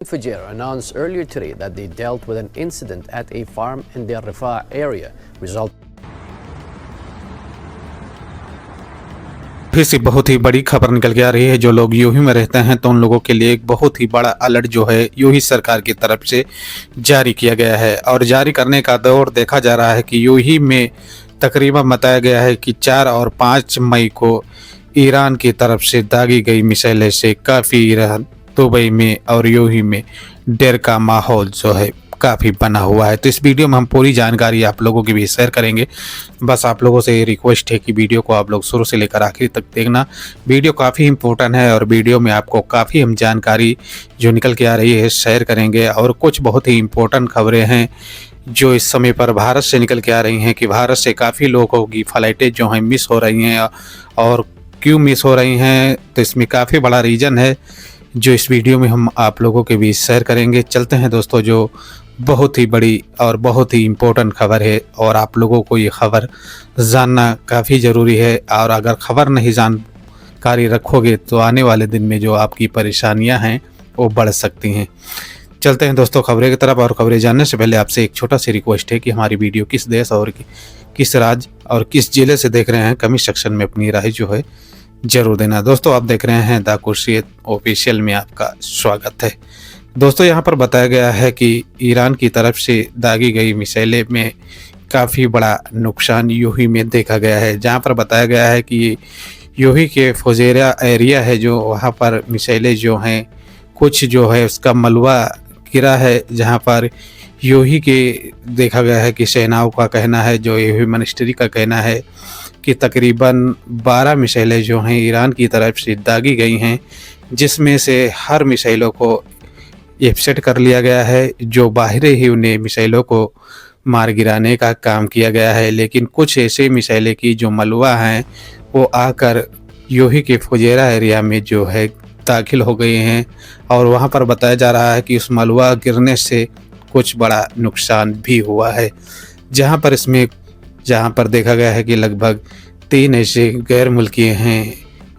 Fujairah announced earlier today that they dealt with an incident at a farm in the Rifah area, resulting फिर से बहुत ही बड़ी खबर निकल के आ रही है। जो लोग यूही में रहते हैं तो उन लोगों के लिए एक बहुत ही बड़ा अलर्ट जो है यूही सरकार की तरफ से जारी किया गया है। और जारी करने का दौर देखा जा रहा है कि यूही में तकरीबन बताया गया है कि 4 और 5 मई को ईरान की तरफ से दागी गई मिसाइलें से काफ़ी ईरान, दुबई में और यूही में डर का माहौल जो है काफ़ी बना हुआ है। तो इस वीडियो में हम पूरी जानकारी आप लोगों के भी शेयर करेंगे। बस आप लोगों से ये रिक्वेस्ट है कि वीडियो को आप लोग शुरू से लेकर आखिर तक देखना। वीडियो काफ़ी इंपॉर्टेंट है और वीडियो में आपको काफ़ी हम जानकारी जो निकल के आ रही है शेयर करेंगे। और कुछ बहुत ही इंपॉर्टेंट खबरें हैं जो इस समय पर भारत से निकल के आ रही हैं कि भारत से काफ़ी लोगों की फ़्लाइटें जो हैं मिस हो रही हैं। और क्यों मिस हो रही हैं तो इसमें काफ़ी बड़ा रीज़न है जो इस वीडियो में हम आप लोगों के बीच शेयर करेंगे। चलते हैं दोस्तों, जो बहुत ही बड़ी और बहुत ही इम्पोर्टेंट खबर है और आप लोगों को ये खबर जानना काफ़ी ज़रूरी है। और अगर खबर नहीं जानकारी रखोगे तो आने वाले दिन में जो आपकी परेशानियां हैं वो बढ़ सकती हैं। चलते हैं दोस्तों खबरें की तरफ। और खबरें जानने से पहले आपसे एक छोटा सी रिक्वेस्ट है कि हमारी वीडियो किस देश और किस राज्य और किस ज़िले से देख रहे हैं कमेंट सेक्शन में अपनी राय जो है ज़रूर देना। दोस्तों आप देख रहे हैं द खुर्शीद ऑफिशियल में आपका स्वागत है। दोस्तों यहाँ पर बताया गया है कि ईरान की तरफ से दागी गई मिसाइलें में काफ़ी बड़ा नुकसान यूही में देखा गया है। जहाँ पर बताया गया है कि यूही के फुजैरा एरिया है जो वहाँ पर मिसाइलें जो हैं कुछ जो है उसका मलबा गिरा है। जहाँ पर यूही के देखा गया है कि सेनाओं का कहना है, जो यूही मिनिस्ट्री का कहना है कि तकरीबन 12 मिसाइलें जो हैं ईरान की तरफ से दागी गई हैं, जिसमें से हर मिसाइलों को एफसेट कर लिया गया है। जो बाहर ही उन्हें मिसाइलों को मार गिराने का काम किया गया है। लेकिन कुछ ऐसे मिसाइलें की जो मलबा हैं वो आकर यूही के फुजैरा एरिया में जो है दाखिल हो गए हैं। और वहां पर बताया जा रहा है कि उस मलबा गिरने से कुछ बड़ा नुकसान भी हुआ है। जहां पर देखा गया है कि लगभग 3 ऐसे गैर मुल्की हैं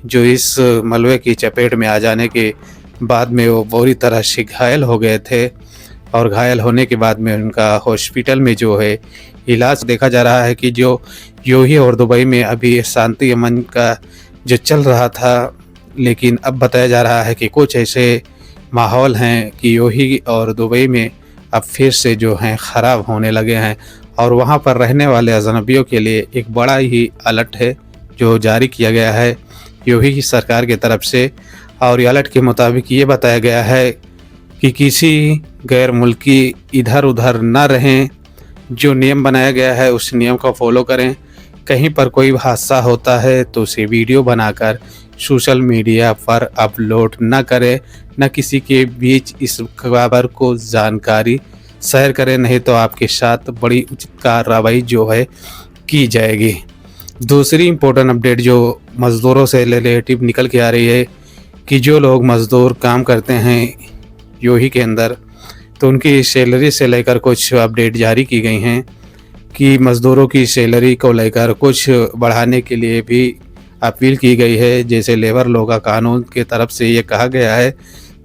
जो इस मलबे की चपेट में आ जाने के बाद में वो बुरी तरह से घायल हो गए थे। और घायल होने के बाद में उनका हॉस्पिटल में जो है इलाज देखा जा रहा है कि जो यूही और दुबई में अभी शांति अमन का जो चल रहा था, लेकिन अब बताया जा रहा है कि कुछ ऐसे माहौल हैं कि यूही और दुबई में अब फिर से जो हैं ख़राब होने लगे हैं। और वहाँ पर रहने वाले अजनबियों के लिए एक बड़ा ही अलर्ट है जो जारी किया गया है यूही की सरकार की तरफ से। और अलर्ट के मुताबिक ये बताया गया है कि किसी गैर मुल्की इधर उधर न रहें। जो नियम बनाया गया है उस नियम को फॉलो करें। कहीं पर कोई हादसा होता है तो उसे वीडियो बनाकर सोशल मीडिया पर अपलोड न करें, न किसी के बीच इस खबर को जानकारी शेयर करें, नहीं तो आपके साथ बड़ी उचित कार्रवाई जो है की जाएगी। दूसरी इम्पोर्टेंट अपडेट जो मज़दूरों से रिलेटिव निकल के आ रही है कि जो लोग मज़दूर काम करते हैं यूही के अंदर तो उनकी सैलरी से लेकर कुछ अपडेट जारी की गई हैं कि मज़दूरों की सैलरी को लेकर कुछ बढ़ाने के लिए भी अपील की गई है। जैसे लेबर लॉ का कानून की तरफ से ये कहा गया है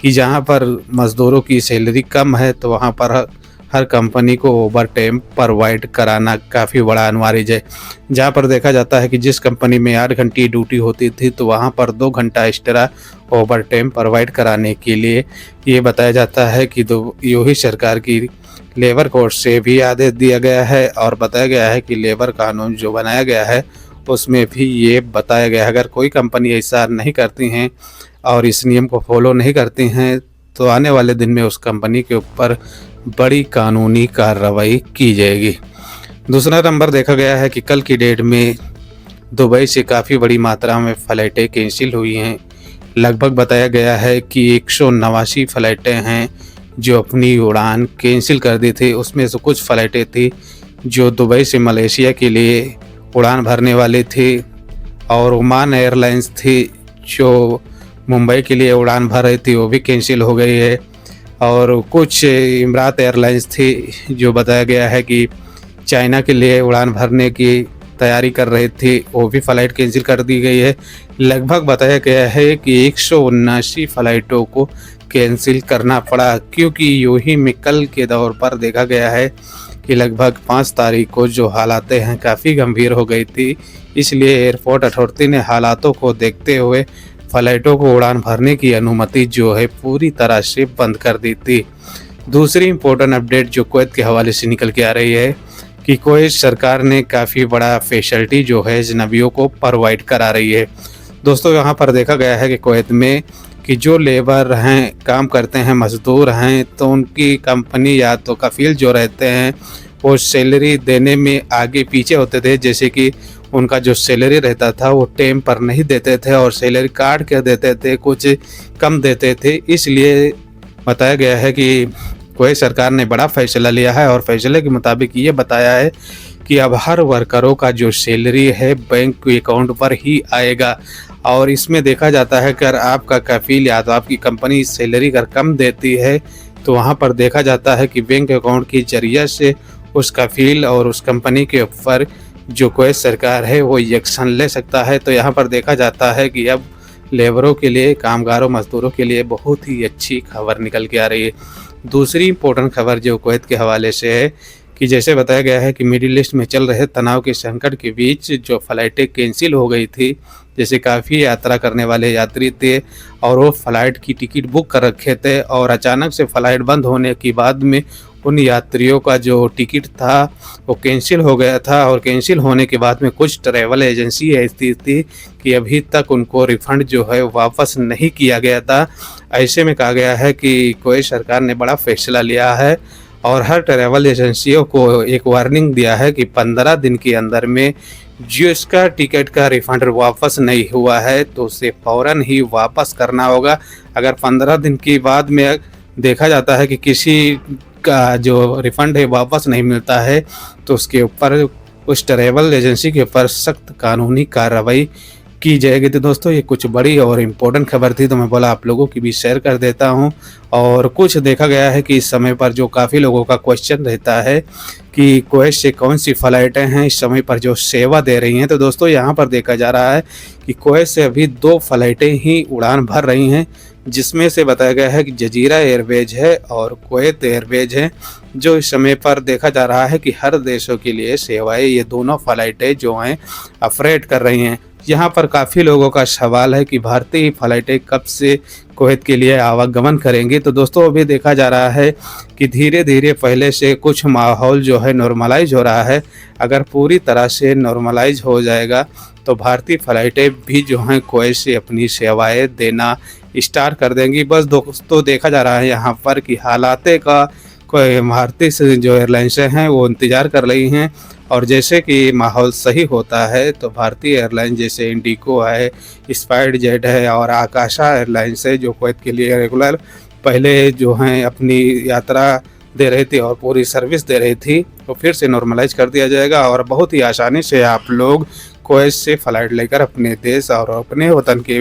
कि जहां पर मज़दूरों की सैलरी कम है तो वहां पर हर कंपनी को ओवर टाइम प्रोवाइड कराना काफ़ी बड़ा अनिवार्य है। जहां पर देखा जाता है कि जिस कंपनी में 8 घंटे ड्यूटी होती थी तो वहां पर 2 घंटा एक्स्ट्रा ओवर टाइम प्रोवाइड कराने के लिए ये बताया जाता है कि यूही सरकार की लेबर कोर्ट से भी आदेश दिया गया है। और बताया गया है कि लेबर कानून जो बनाया गया है उसमें भी ये बताया गया है अगर कोई कंपनी ऐसा नहीं करती हैं और इस नियम को फॉलो नहीं करती हैं तो आने वाले दिन में उस कंपनी के ऊपर बड़ी कानूनी कार्रवाई की जाएगी। दूसरा नंबर देखा गया है कि कल की डेट में दुबई से काफ़ी बड़ी मात्रा में फ़्लाइटें कैंसिल हुई हैं। लगभग बताया गया है कि 189 फ़्लाइटें हैं जो अपनी उड़ान कैंसिल कर दी थी। उसमें से कुछ फ़्लाइटें थी जो दुबई से मलेशिया के लिए उड़ान भरने वाली थी। और ओमान एयरलाइंस थी जो मुंबई के लिए उड़ान भर रही थी, वो भी कैंसिल हो गई है। और कुछ इमरात एयरलाइंस थी जो बताया गया है कि चाइना के लिए उड़ान भरने की तैयारी कर रही थी, वो भी फ़्लाइट कैंसिल कर दी गई है। लगभग बताया गया है कि 179 फ़्लाइटों को कैंसिल करना पड़ा, क्योंकि यूं ही में कल के दौर पर देखा गया है कि लगभग 5 तारीख को जो हालातें हैं काफ़ी गंभीर हो गई थी। इसलिए एयरपोर्ट अथॉरिटी ने हालातों को देखते हुए फ़्लाइटों को उड़ान भरने की अनुमति जो है पूरी तरह से बंद कर दी थी। दूसरी इम्पोर्टेंट अपडेट जो कुवैत के हवाले से निकल के आ रही है कि कुवैत सरकार ने काफ़ी बड़ा फैसिलिटी जो है अजनबियों को प्रोवाइड करा रही है। दोस्तों, यहाँ पर देखा गया है कि कुवैत में कि जो लेबर हैं, काम करते हैं, मज़दूर हैं, तो उनकी कंपनी या तो कफ़ील जो रहते हैं वो सैलरी देने में आगे पीछे होते थे। जैसे कि उनका जो सैलरी रहता था वो टाइम पर नहीं देते थे और सैलरी काट के देते थे, कुछ कम देते थे। इसलिए बताया गया है कि कुवैत सरकार ने बड़ा फैसला लिया है और फैसले के मुताबिक ये बताया है कि अब हर वर्करों का जो सैलरी है बैंक के अकाउंट पर ही आएगा। और इसमें देखा जाता है कि अगर आपका कफ़ील या तो आपकी कंपनी सैलरी अगर कम देती है तो वहाँ पर देखा जाता है कि बैंक अकाउंट के जरिए से उस कफ़ील और उस कंपनी के ऊपर जो कुवैत सरकार है वो एक्शन ले सकता है। तो यहाँ पर देखा जाता है कि अब लेबरों के लिए, कामगारों, मज़दूरों के लिए बहुत ही अच्छी खबर निकल के आ रही है। दूसरी इम्पोर्टेंट खबर जो कुवैत के हवाले से है कि जैसे बताया गया है कि मिडिल ईस्ट में चल रहे तनाव के संकट के बीच जो फ़्लाइटें कैंसिल हो गई थी, जैसे काफ़ी यात्रा करने वाले यात्री थे और वो फ़्लाइट की टिकट बुक कर रखे थे और अचानक से फ़्लाइट बंद होने के बाद में उन यात्रियों का जो टिकट था वो कैंसिल हो गया था। और कैंसिल होने के बाद में कुछ ट्रैवल एजेंसी ऐसी थी कि अभी तक उनको रिफ़ंड जो है वापस नहीं किया गया था। ऐसे में कहा गया है कि कुवैत सरकार ने बड़ा फैसला लिया है और हर ट्रैवल एजेंसियों को एक वार्निंग दिया है कि 15 दिन के अंदर में जो इसका टिकट का रिफ़ंड वापस नहीं हुआ है तो उसे फ़ौरन ही वापस करना होगा। अगर 15 दिन के बाद में देखा जाता है कि किसी का जो रिफ़ंड है वापस नहीं मिलता है तो उसके ऊपर, उस ट्रैवल एजेंसी के ऊपर सख्त कानूनी कार्रवाई की जाएगी। तो दोस्तों, ये कुछ बड़ी और इम्पोर्टेंट खबर थी तो मैं बोला आप लोगों की भी शेयर कर देता हूं। और कुछ देखा गया है कि इस समय पर जो काफ़ी लोगों का क्वेश्चन रहता है कि कुवैत से कौन सी फ़्लाइटें हैं इस समय पर जो सेवा दे रही हैं, तो दोस्तों यहाँ पर देखा जा रहा है कि कुवैत से अभी 2 फ़्लाइटें ही उड़ान भर रही हैं, जिसमें से बताया गया है कि जजीरा एयरवेज है और कुवैत एयरवेज है, जो इस समय पर देखा जा रहा है कि हर देशों के लिए सेवाएं ये दोनों फ़्लाइटें जो हैं ऑपरेट कर रही हैं। यहाँ पर काफ़ी लोगों का सवाल है कि भारतीय फ़्लाइटें कब से कुवैत के लिए आवागमन करेंगी। तो दोस्तों, अभी देखा जा रहा है कि धीरे धीरे पहले से कुछ माहौल जो है नॉर्मलाइज हो रहा है। अगर पूरी तरह से नॉर्मलाइज हो जाएगा तो भारतीय फ़्लाइटें भी जो हैं कुवैत से अपनी सेवाएं देना स्टार्ट कर देंगी। बस दोस्तों, देखा जा रहा है यहाँ पर कि हालातें का कोई भारतीय से जो एयरलाइंस हैं वो इंतज़ार कर रही हैं और जैसे कि माहौल सही होता है तो भारतीय एयरलाइन जैसे इंडिगो है, स्पाइस जेट है और आकाशा एयरलाइंस है जो कुवैत के लिए रेगुलर पहले जो हैं अपनी यात्रा दे रही थी और पूरी सर्विस दे रही थी, तो फिर से नॉर्मलाइज कर दिया जाएगा और बहुत ही आसानी से आप लोग कुवैत से फ़्लाइट लेकर अपने देश और अपने वतन के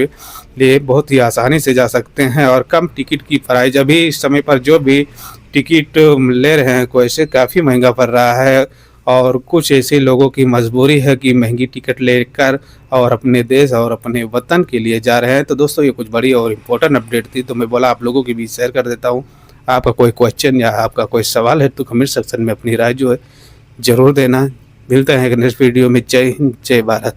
लिए बहुत ही आसानी से जा सकते हैं। और कम टिकट की प्राइस अभी इस समय पर जो भी टिकट ले रहे हैं कुवैत से काफ़ी महंगा पड़ रहा है और कुछ ऐसे लोगों की मजबूरी है कि महंगी टिकट लेकर और अपने देश और अपने वतन के लिए जा रहे हैं। तो दोस्तों, ये कुछ बड़ी और इम्पोर्टेंट अपडेट थी तो मैं बोला आप लोगों के बीच शेयर कर देता हूँ। आपका कोई क्वेश्चन या आपका कोई सवाल है तो कमेंट सेक्शन में अपनी राय जो है ज़रूर देना। मिलते हैं नेक्स्ट वीडियो में। जय हिंद, जय भारत।